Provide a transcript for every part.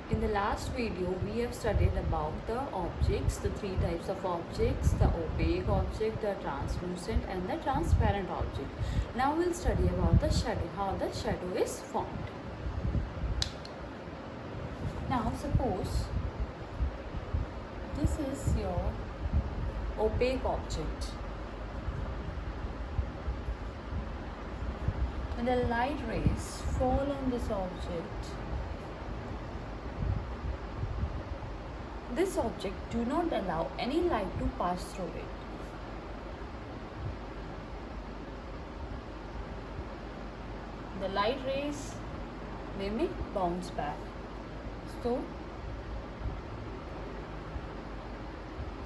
In the last video, we have studied about the objects, the three types of objects, the opaque object, the translucent and the transparent object. Now we'll study about the shadow, how the shadow is formed. Now suppose this is your opaque object. When the light rays fall on this object, this object do not allow any light to pass through it. The light rays, they may bounce back. So,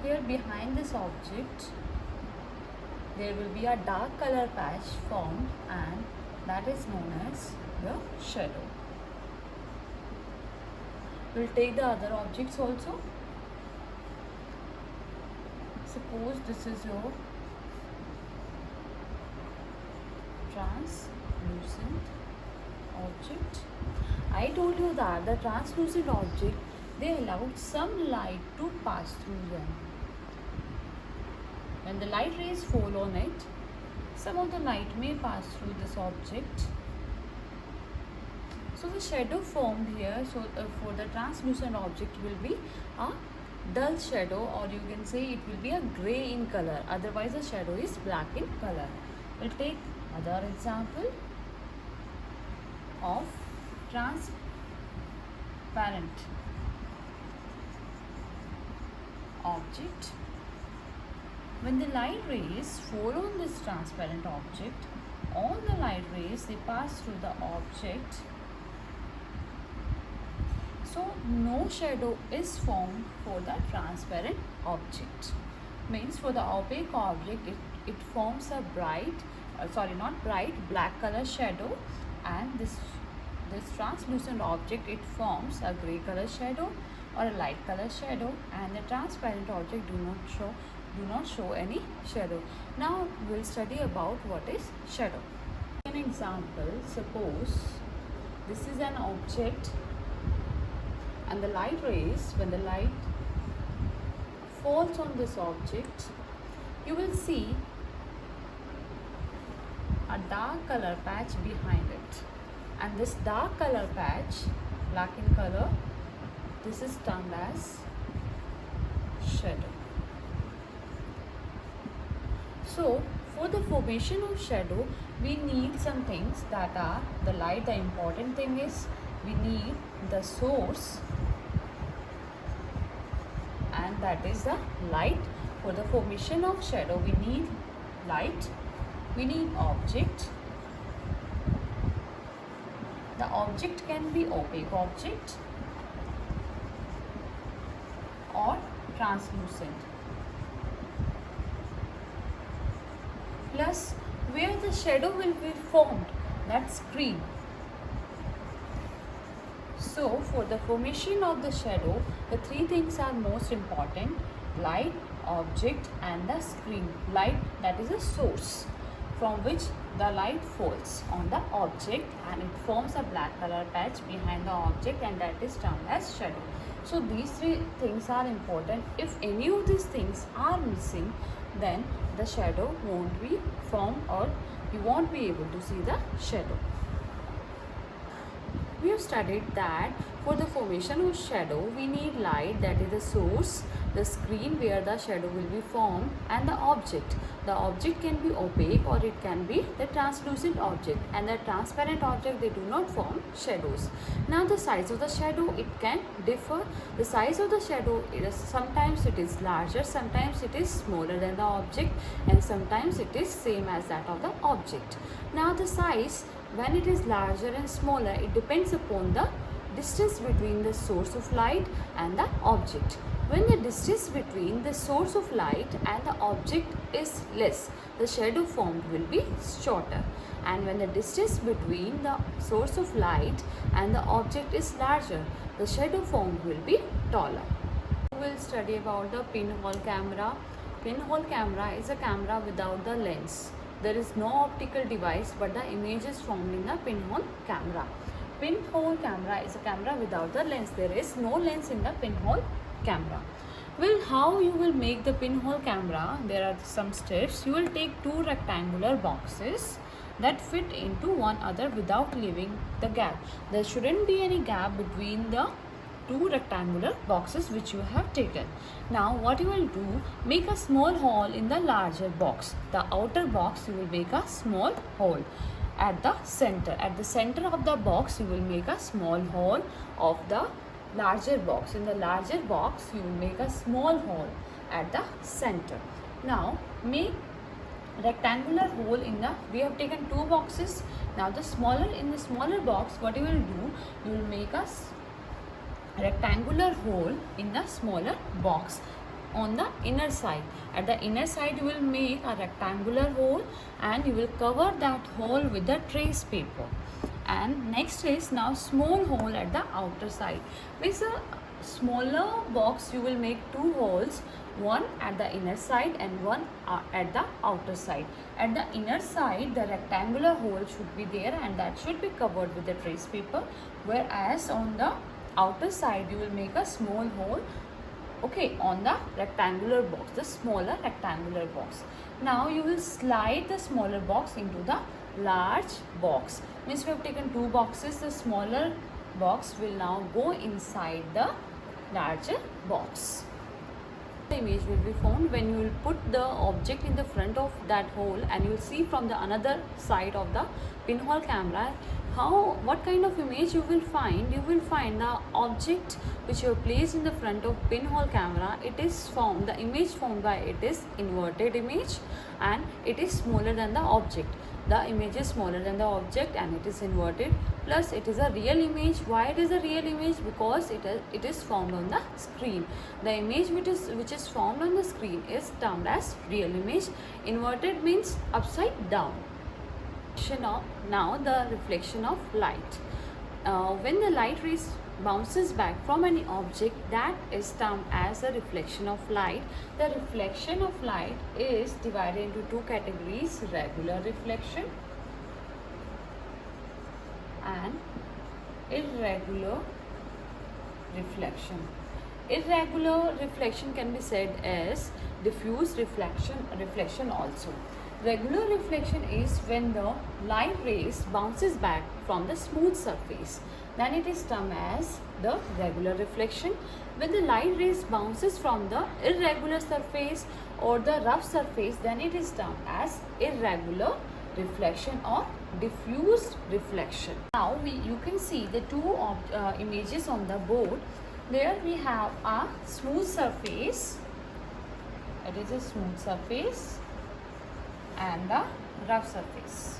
here behind this object, there will be a dark color patch formed, and that is known as the shadow. We'll take the other objects also. Suppose this is your translucent object. I told you that the translucent object, they allowed some light to pass through them. When the light rays fall on it, some of the light may pass through this object. So the shadow formed here, for the translucent object will be a dull shadow, or you can say it will be a grey in color. Otherwise the shadow is black in color. We'll take other example of transparent object. When the light rays fall on this transparent object, all the light rays, they pass through the object. So no shadow is formed for the transparent object. Means for the opaque object, it forms a black color shadow, and this translucent object, it forms a grey color shadow or a light color shadow, and the transparent object do not show any shadow. Now we'll study about what is shadow. An example, suppose this is an object, and the light rays, when the light falls on this object, you will see a dark color patch behind it, and this dark color patch, black in color, this is termed as shadow. So for the formation of shadow, we need some things that are the light. The important thing is we need the source, and that is the light. For the formation of shadow, we need light, we need object. The object can be opaque object or translucent. Plus, where the shadow will be formed, that screen. So for the formation of the shadow, the three things are most important: light, object and the screen. Light, that is a source from which the light falls on the object, and it forms a black color patch behind the object, and that is termed as shadow. So these three things are important. If any of these things are missing, then the shadow won't be formed, or you won't be able to see the shadow. We have studied that for the formation of shadow, we need light, that is the source, the screen where the shadow will be formed, and the object. The object can be opaque or it can be the translucent object, and the transparent object, they do not form shadows. Now the size of the shadow, it can differ. The size of the shadow is sometimes it is larger, sometimes it is smaller than the object, and sometimes it is same as that of the object. Now the size, when it is larger and smaller, it depends upon the distance between the source of light and the object. When the distance between the source of light and the object is less, the shadow formed will be shorter. And when the distance between the source of light and the object is larger, the shadow formed will be taller. We will study about the pinhole camera. Pinhole camera is a camera without the lens. There is no optical device, but the image is formed in the pinhole camera. pinhole camera is a camera without the lens. There is no lens in the pinhole camera. Well, how you will make the pinhole camera? There are some steps. You will take two rectangular boxes that fit into one another without leaving the gap. There shouldn't be any gap between the two rectangular boxes which you have taken. Now what you will do, make a small hole in the larger box. The outer box you will make a small hole at the center. At the center of the box you will make a small hole of the larger box. In the larger box you will make a small hole at the center. Now make rectangular hole in the, we have taken two boxes. Now the smaller box, what you will do, you will make a rectangular hole in the smaller box on the inner side. At the inner side you will make a rectangular hole and you will cover that hole with the trace paper. And next is now small hole at the outer side. With a smaller box you will make two holes, one at the inner side and one at the outer side. At the inner side the rectangular hole should be there and that should be covered with the trace paper, whereas on the outer side you will make a small hole, okay, on the rectangular box, the smaller rectangular box. Now you will slide the smaller box into the large box. Means we have taken two boxes, the smaller box will now go inside the larger box. The image will be formed when you will put the object in the front of that hole and you will see from the another side of the pinhole camera what kind of image you will find. You will find the object which you have placed in the front of pinhole camera, it is formed, the image formed by it is inverted image and it is smaller than the object. The image is smaller than the object and it is inverted, plus it is a real image. Why it is a real image? Because it is formed on the screen. The image which is formed on the screen is termed as real image. Inverted means upside down. Now the reflection of light. When the light rays bounces back from any object, that is termed as a reflection of light. The reflection of light is divided into two categories: regular reflection and irregular reflection. Irregular reflection can be said as diffuse reflection also. Regular reflection is when the light rays bounces back from the smooth surface, then it is termed as the regular reflection. When the light rays bounces from the irregular surface or the rough surface, then it is termed as irregular reflection or diffuse reflection. Now you can see the two images on the board. There we have a smooth surface, it is a smooth surface, and the rough surface.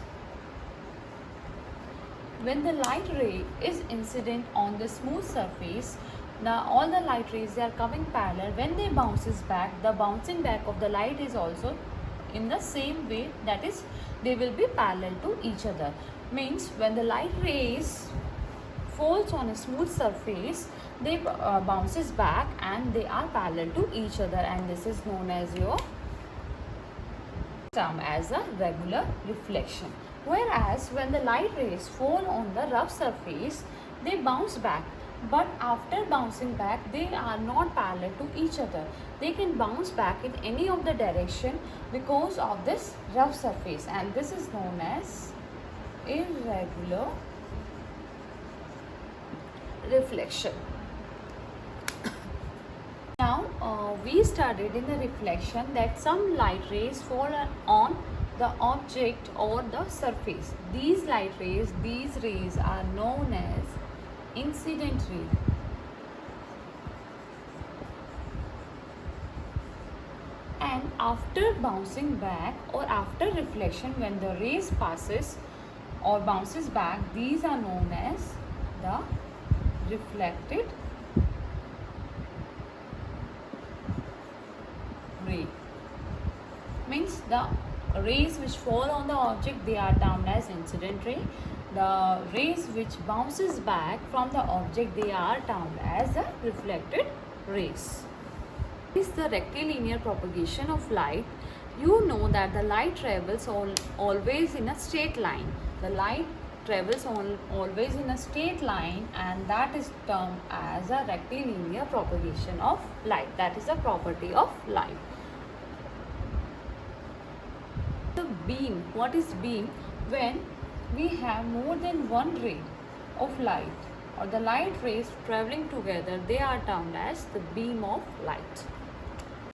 When the light ray is incident on the smooth surface, now all the light rays, they are coming parallel. When they bounces back, the bouncing back of the light is also in the same way, that is they will be parallel to each other. Means when the light rays falls on a smooth surface, they bounces back and they are parallel to each other, and this is known as your term as a regular reflection. Whereas when the light rays fall on the rough surface, they bounce back, but after bouncing back they are not parallel to each other. They can bounce back in any of the direction because of this rough surface, and this is known as irregular reflection. Now we studied in the reflection that some light rays fall on the object or the surface. These light rays, these rays are known as incident ray. And after bouncing back or after reflection, when the rays passes or bounces back, these are known as the reflected ray. Means the rays which fall on the object, they are termed as incident ray. The rays which bounces back from the object, they are termed as the reflected rays. Is the rectilinear propagation of light. You know that the light travels always in a straight line. The light travels always in a straight line, and that is termed as a rectilinear propagation of light. That is a property of light. The beam. What is beam? When we have more than one ray of light or the light rays traveling together, they are termed as the beam of light.